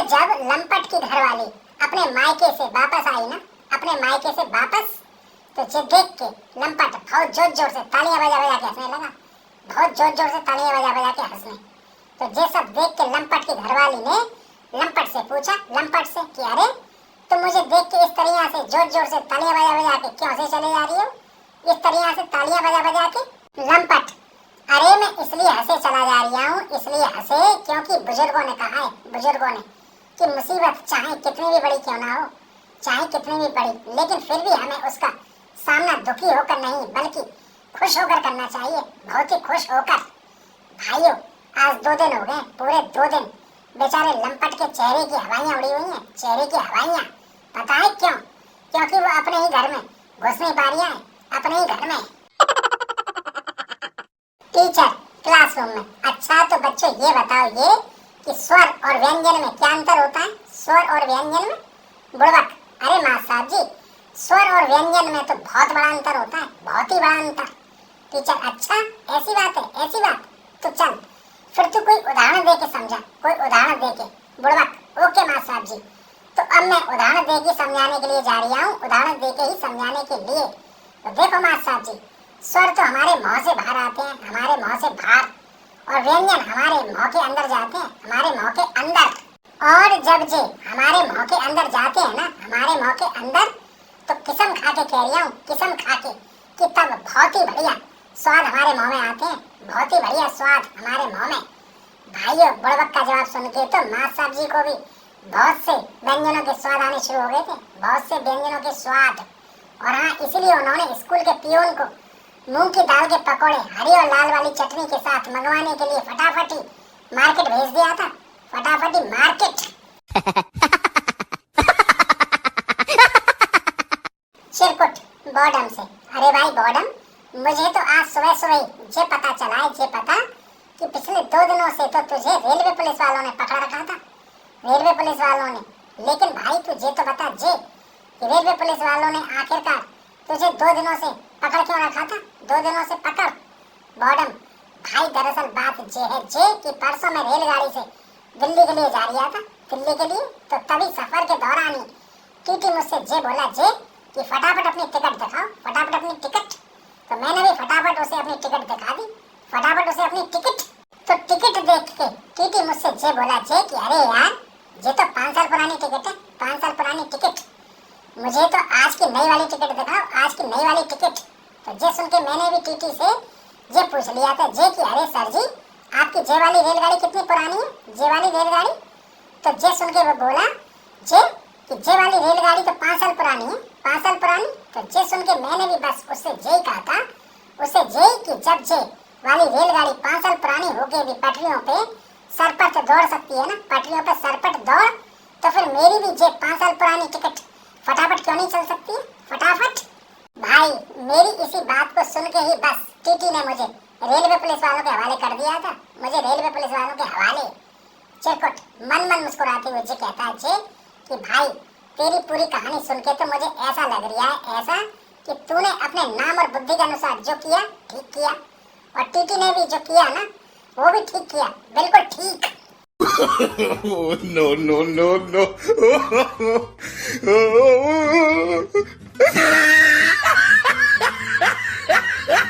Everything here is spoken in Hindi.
जब लंपट की घरवाली अपने मायके से वापस आई ना, अपने मायके से वापस, तो ये देख के लंपट बहुत जोर जोर से तालियां बजा बजा के हंसने लगा, बहुत जोर जोर से तालियां बजा बजा के हंसने। तो ये सब देख के लंपट की घरवाली ने लंपट से पूछा, लंपट से कि अरे तुम मुझे देख के इस तरह से जोर जोर से तालियां बजा बजा के क्यों से चले जा रही हो, इस तरह से तालियां बजा बजा के। लंपट, अरे मैं इसलिए हंसे चला जा रहा हूँ, इसलिए हंसे क्योंकि बुजुर्गों ने कहा है, बुजुर्गों ने, कि मुसीबत चाहे कितनी भी बड़ी क्यों ना हो, चाहे कितनी भी बड़ी, लेकिन फिर भी हमें उसका सामना दुखी होकर नहीं बल्कि खुश होकर करना चाहिए, बहुत ही खुश होकर। भाइयों, आज 2 दिन हो गए, पूरे 2 दिन बेचारे लंपट के चेहरे की हवाइयां उड़ी हुई हैं, चेहरे की हवाइयां। पता है क्यों? क्योंकि वो अपने ही घर में घुस नहीं पा रही है, अपने ही घर में। टीचर क्लासरूम में, अच्छा तो बच्चों ये बताओ ये कि स्वर और व्यंजन में क्या अंतर होता है? स्वर और व्यंजन में? बुड़बक, अरे माँ साहब जी, स्वर और व्यंजन में तो बहुत बड़ा अंतर होता है, बहुत ही बड़ा अंतर। टीचर, अच्छा ऐसी बात है, ऐसी बात, तो चल फिर तू कोई उदाहरण दे के समझा, कोई उदाहरण दे के। बुड़बक, ओके माँ साहब जी, तो अब मैं उदाहरण दे के समझाने के लिए जा रही हूँ, उदाहरण दे के ही समझाने के लिए। तो देखो माँ साहब जी, स्वर तो हमारे मुंह से बाहर आते हैं, हमारे मुंह से बाहर, और व्यंजन हमारे मुंह के अंदर जाते हैं, हमारे मुंह के अंदर। और जब जे हमारे मुंह के अंदर जाते हैं ना, हमारे मुंह के अंदर, तो किस्म खा के कह रही हूँ, किस्म खा के, कि तब बहुत ही बढ़िया स्वाद हमारे मुंह में आते हैं, बहुत ही बढ़िया स्वाद हमारे मुंह में। भाइयों, बुड़बक का जवाब सुन के तो माँ साहब जी को भी बहुत से व्यंजनों के स्वाद आने शुरू हो गए थे, बहुत से व्यंजनों के स्वाद। और हाँ, इसलिए उन्होंने स्कूल के पियोन को मूंग की दाल के पकौड़े हरी और लाल वाली चटनी के साथ मंगवाने के लिए फटाफटी मार्केट भेज दिया था, फटाफटी मार्केट। चिरकुट बॉर्डम से, अरे भाई बॉर्डम, मुझे तो आज सुबह सुबह ये पता चला है, ये पता कि पिछले 2 दिनों से तो तुझे रेलवे पुलिस वालों ने पकड़ रखा था, रेलवे पुलिस वालों ने। लेकिन भाई तुझे तो बता जे कि रेलवे पुलिस वालों ने आखिरकार तुझे 2 दिनों से पकड़ क्यों रखा था, 2 दिनों से पकड़। बॉर्डम भाई, दरअसल बात ये है जे कि परसों मैं रेलगाड़ी से दिल्ली के लिए जा रहा था, दिल्ली के लिए, तो तभी सफर के दौरान ही टीटी मुझसे जे बोला जे कि फटाफट अपनी टिकट दिखाओ, फटाफट अपनी टिकट। तो मैंने भी फटाफट उसे अपनी टिकट दिखा दी, फटाफट उसे अपनी टिकट। तो टिकट देख के टीटी मुझसे जे बोला जे कि अरे यार, ये तो 5 साल पुरानी टिकट है, 5 साल पुरानी टिकट, मुझे तो आज की नई वाली टिकट दिखाओ, आज की नई वाली टिकट। तो जे सुन के मैंने भी टीटी से ये पूछ लिया था जे कि अरे सर जी, आपकी जे वाली रेलगाड़ी कितनी पुरानी है, जे वाली रेलगाड़ी? तो जे सुन के वो बोला जे कि जे वाली रेलगाड़ी तो 5 साल पुरानी है, 5 साल पुरानी। तो जे सुन के मैंने भी बस उससे जे कहा था, उससे जे कि जब जे वाली रेलगाड़ी 5 साल पुरानी हो के भी पटरियों पे सरपट दौड़ सकती है ना, पटरियों पे सरपट दौड़, तो फिर मेरी भी जे 5 साल पुरानी टिकट फटाफट क्यों नहीं चल सकती है, फटाफट। भाई मेरी इसी बात को सुन के ही बस टीटी ने मुझे रेलवे पुलिस वालों के हवाले कर दिया था, मुझे रेलवे पुलिस वालों के हवाले। चिरकुट मन मन मुस्कुराते हुए जे कहता है जे कि भाई तेरी पूरी कहानी सुन के तो मुझे ऐसा लग रहा है, ऐसा कि तूने अपने नाम और बुद्धि के अनुसार जो किया ठीक किया, और टीटी ने भी जो किया ना वो भी ठीक किया, बिल्कुल ठीक। No, no, no, no.